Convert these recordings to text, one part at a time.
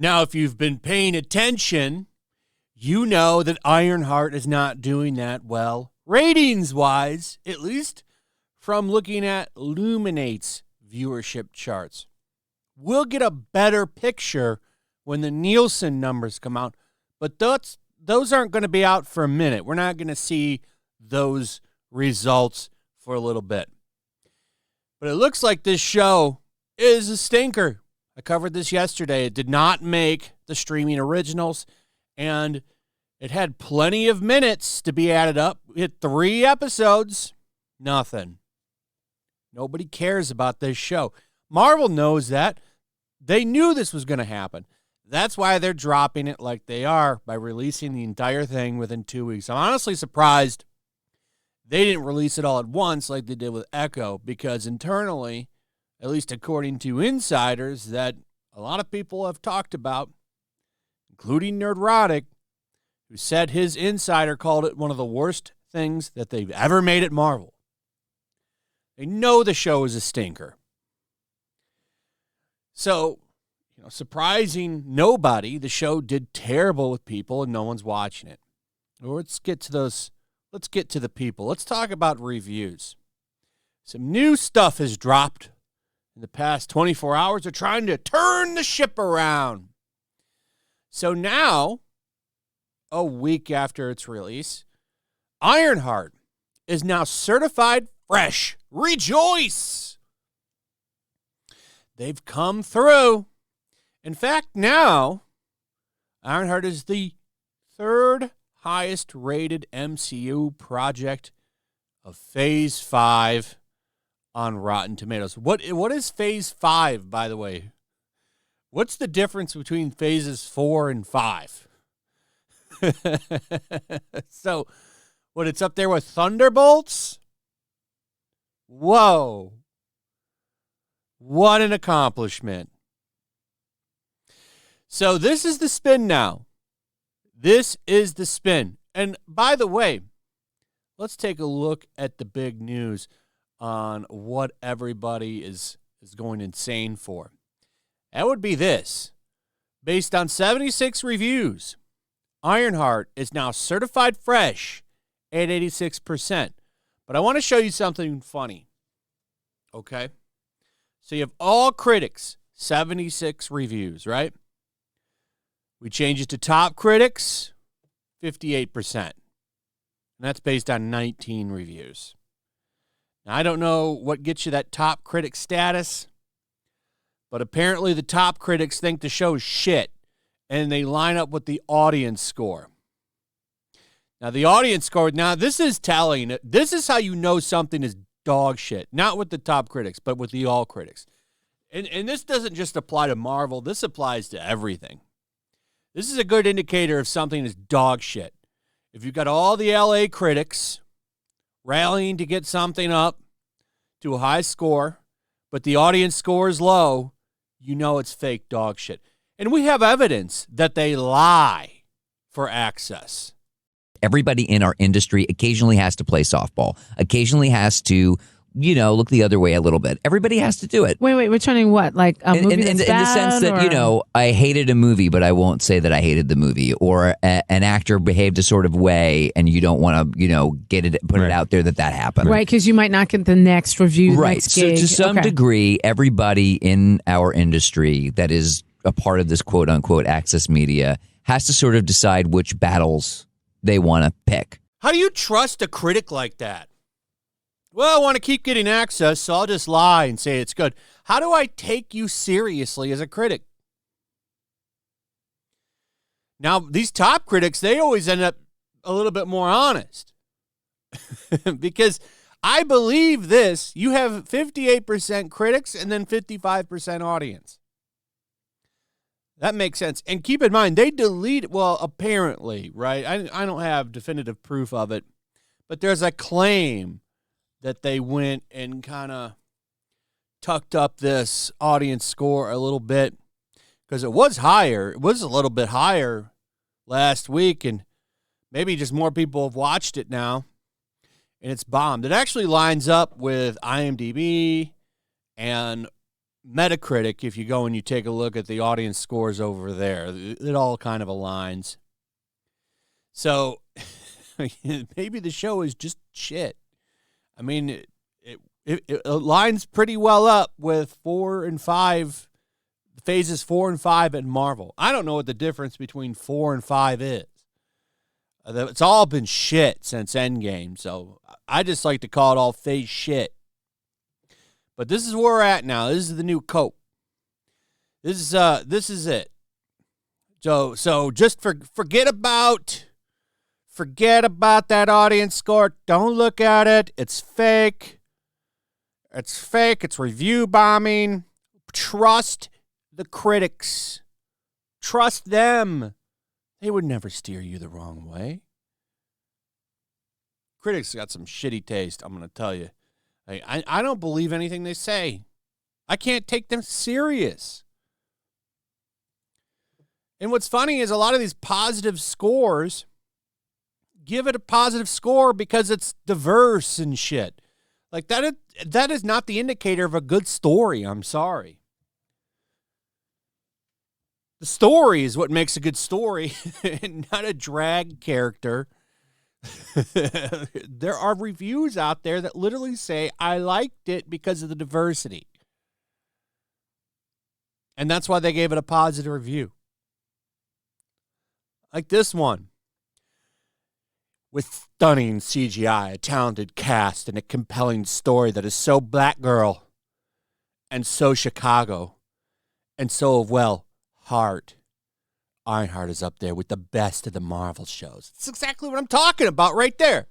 Now, if you've been paying attention, you know that Ironheart is not doing that well, ratings-wise, at least from looking at Luminate's viewership charts. We'll get a better picture when the Nielsen numbers come out, but those aren't going to be out for a minute. We're not going to see those results for a little bit. But it looks like this show is a stinker. I covered this yesterday. It did not make the streaming originals, and it had plenty of minutes to be added up. We had 3 episodes. Nothing. Nobody cares about this show. Marvel knows that. They knew this was going to happen. That's why they're dropping it like they are by releasing the entire thing within 2 weeks. I'm honestly surprised they didn't release it all at once like they did with Echo, because internally, at least according to insiders that a lot of people have talked about, including Nerdrotic, who said his insider called it one of the worst things that they've ever made at Marvel. They know the show is a stinker. So, surprising nobody, the show did terrible with people and no one's watching it. Let's get to the people. Let's talk about reviews. Some new stuff has dropped in the past 24 hours. They're trying to turn the ship around. So now, a week after its release, Ironheart is now certified fresh. Rejoice! They've come through. In fact, now, Ironheart is the 3rd highest rated MCU project of Phase 5 on Rotten Tomatoes. What is Phase 5, by the way? What's the difference between Phases 4 and 5? So, it's up there with Thunderbolts? Whoa. What an accomplishment. So this is the spin now. This is the spin. And by the way, let's take a look at the big news on what everybody is going insane for. That would be this. Based on 76 reviews, Ironheart is now certified fresh at 86%. But I want to show you something funny. Okay? So you have all critics, 76 reviews, right? We change it to top critics, 58%. And that's based on 19 reviews. Now, I don't know what gets you that top critic status, but apparently the top critics think the show is shit, and they line up with the audience score. Now, the audience score, this is telling. This is how you know something is dog shit. Not with the top critics, but with the all critics. And this doesn't just apply to Marvel. This applies to everything. This is a good indicator if something is dog shit. If you've got all the LA critics rallying to get something up to a high score, but the audience score is low, you know it's fake dog shit. And we have evidence that they lie for access. Everybody in our industry occasionally has to play softball, occasionally has to, look the other way a little bit. Everybody has to do it. Wait, returning what? Like a movie in the sense that, or? I hated a movie, but I won't say that I hated the movie. Or an actor behaved a sort of way and you don't want to, put it out there that happened. Right, because you might not get the next review, right. Next gig. So to some degree, everybody in our industry that is a part of this quote-unquote access media has to sort of decide which battles they want to pick. How do you trust a critic like that? Well, I want to keep getting access, so I'll just lie and say it's good. How do I take you seriously as a critic? Now, these top critics, they always end up a little bit more honest. Because I believe this, you have 58% critics and then 55% audience. That makes sense. And keep in mind, they apparently, right? I don't have definitive proof of it, but there's a claim that they went and kind of tucked up this audience score a little bit because it was higher. It was a little bit higher last week, and maybe just more people have watched it now. and it's bombed. It actually lines up with IMDb and Metacritic. If you go and you take a look at the audience scores over there, it all kind of aligns. So maybe the show is just shit. I mean, it lines pretty well up with 4 and 5, phases 4 and 5 at Marvel. I don't know what the difference between 4 and 5 is. It's all been shit since Endgame, so I just like to call it all phase shit. But this is where we're at now. This is the new cope. This is it. So just forget about that audience score. Don't look at it. It's fake. It's fake. It's review bombing. Trust the critics. Trust them. They would never steer you the wrong way. Critics got some shitty taste, I'm going to tell you. I don't believe anything they say. I can't take them serious. And what's funny is a lot of these positive scores give it a positive score because it's diverse and shit. Like that is not the indicator of a good story. I'm sorry. The story is what makes a good story, not a drag character. There are reviews out there that literally say, I liked it because of the diversity. And that's why they gave it a positive review. Like this one. With stunning CGI, a talented cast, and a compelling story that is so black girl and so Chicago and so, well, heart. Ironheart is up there with the best of the Marvel shows. That's exactly what I'm talking about right there.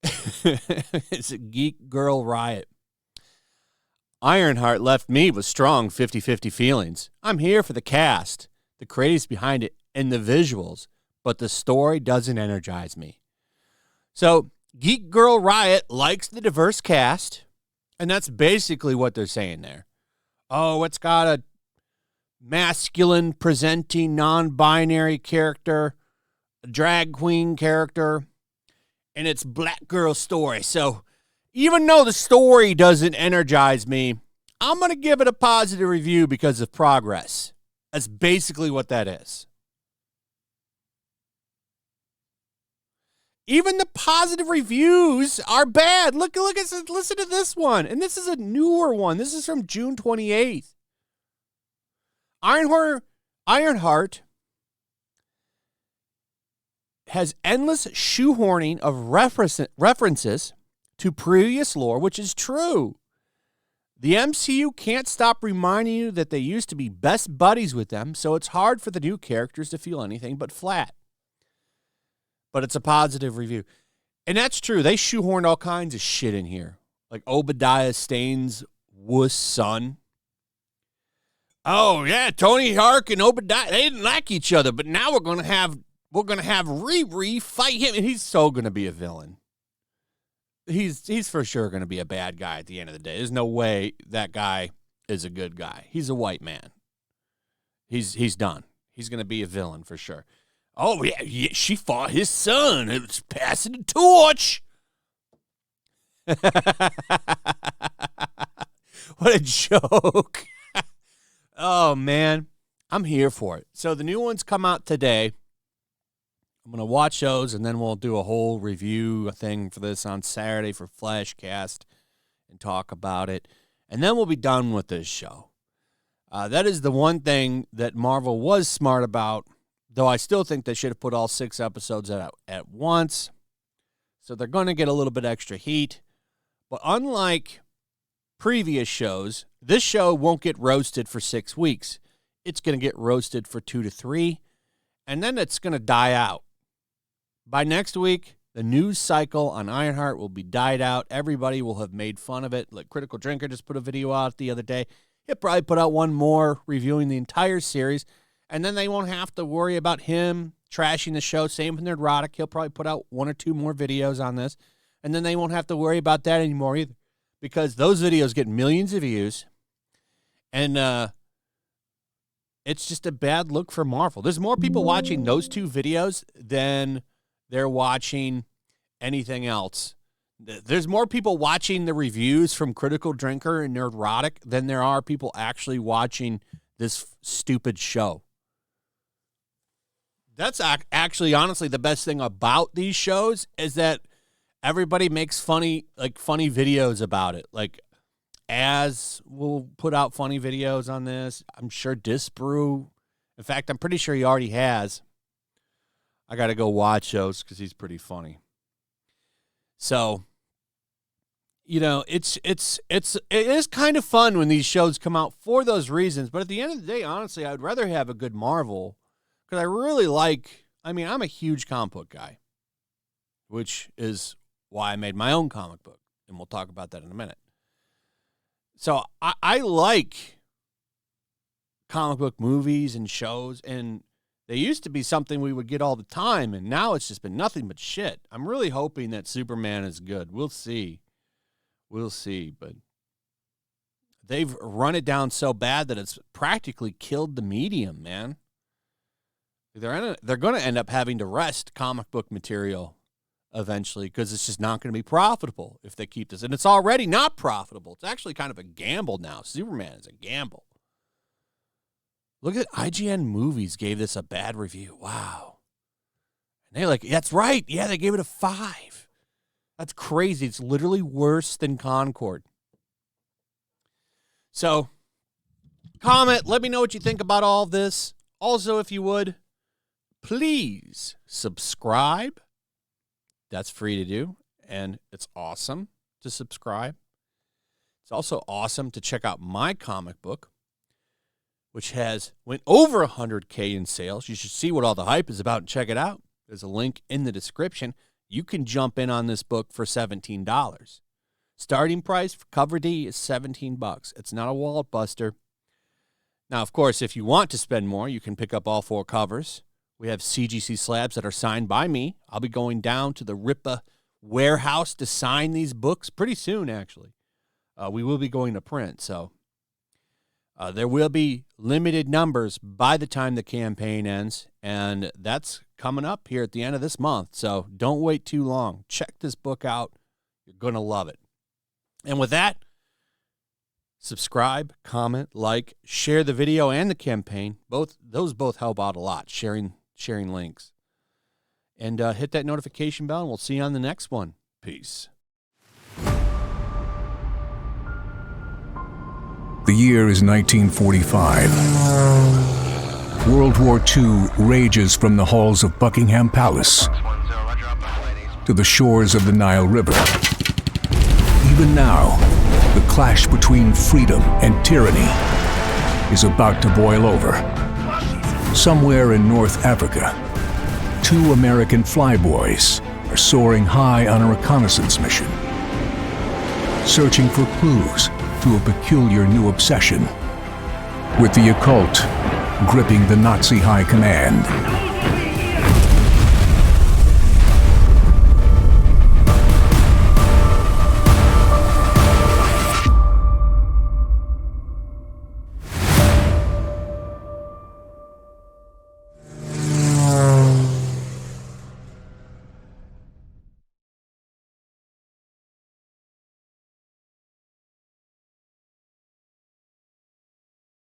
It's a geek girl riot. Ironheart left me with strong 50-50 feelings. I'm here for the cast, the creatives behind it, and the visuals, but the story doesn't energize me. So, Geek Girl Riot likes the diverse cast, and that's basically what they're saying there. Oh, it's got a masculine presenting non-binary character, a drag queen character, and it's black girl story. So even though the story doesn't energize me, I'm going to give it a positive review because of progress. That's basically what that is. Even the positive reviews are bad. Look at listen to this one. And this is a newer one. This is from June 28th. Ironheart has endless shoehorning of references to previous lore, which is true. The MCU can't stop reminding you that they used to be best buddies with them, so it's hard for the new characters to feel anything but flat. But it's a positive review. And that's true. They shoehorned all kinds of shit in here. Like Obadiah Stane's wuss son. Oh, yeah, Tony Hawk and Obadiah, they didn't like each other, but now we're gonna have Riri fight him, and he's so gonna be a villain. He's for sure gonna be a bad guy at the end of the day. There's no way that guy is a good guy. He's a white man. He's done. He's gonna be a villain for sure. Oh yeah, she fought his son. It was passing the torch. What a joke. Oh, man, I'm here for it. So the new ones come out today. I'm going to watch those, and then we'll do a whole review thing for this on Saturday for Flashcast and talk about it. And then we'll be done with this show. That is the one thing that Marvel was smart about, though I still think they should have put all 6 episodes out at once. So they're going to get a little bit extra heat. But unlike previous shows, this show won't get roasted for 6 weeks. It's going to get roasted for 2 to 3, and then it's going to die out. By next week, the news cycle on Ironheart will be died out. Everybody will have made fun of it. Like Critical Drinker just put a video out the other day. He'll probably put out one more reviewing the entire series, and then they won't have to worry about him trashing the show. Same with Neurotic. He'll probably put out 1 or 2 more videos on this, and then they won't have to worry about that anymore either, because those videos get millions of views, and it's just a bad look for Marvel. There's more people watching those 2 videos than they're watching anything else. There's more people watching the reviews from Critical Drinker and Nerdrotic than there are people actually watching this stupid show. That's actually, honestly, the best thing about these shows is that everybody makes funny videos about it. Like, Az will put out funny videos on this. I'm sure Disbrew. In fact, I'm pretty sure he already has. I got to go watch those because he's pretty funny. So, it is kind of fun when these shows come out for those reasons. But at the end of the day, honestly, I'd rather have a good Marvel because I really I'm a huge comic book guy, which is why I made my own comic book. And we'll talk about that in a minute. So I like comic book movies and shows, and they used to be something we would get all the time, and now it's just been nothing but shit. I'm really hoping that Superman is good. We'll see. But they've run it down so bad that it's practically killed the medium, man. They're going to end up having to rest comic book material eventually because it's just not going to be profitable if they keep this. And it's already not profitable. It's actually kind of a gamble now. Superman is a gamble. Look at IGN Movies gave this a bad review. Wow. And they're like, that's right. Yeah, they gave it a 5. That's crazy. It's literally worse than Concord. So, comment. Let me know what you think about all this. Also, if you would, please subscribe. That's free to do, and it's awesome to subscribe. It's also awesome to check out my comic book, which went over 100K in sales. You should see what all the hype is about and check it out. There's a link in the description. You can jump in on this book for $17. Starting price for cover D is $17. It's not a wallet buster. Now, of course, if you want to spend more, you can pick up all 4 covers. We have CGC slabs that are signed by me. I'll be going down to the RIPA warehouse to sign these books pretty soon, actually. We will be going to print, so there will be limited numbers by the time the campaign ends, and that's coming up here at the end of this month, so don't wait too long. Check this book out. You're going to love it. And with that, subscribe, comment, like, share the video and the campaign. Those both help out a lot, sharing links. And hit that notification bell, and we'll see you on the next one. Peace. The year is 1945. World War II rages from the halls of Buckingham Palace to the shores of the Nile River. Even now, the clash between freedom and tyranny is about to boil over. Somewhere in North Africa, 2 American flyboys are soaring high on a reconnaissance mission, searching for clues to a peculiar new obsession, with the occult gripping the Nazi high command.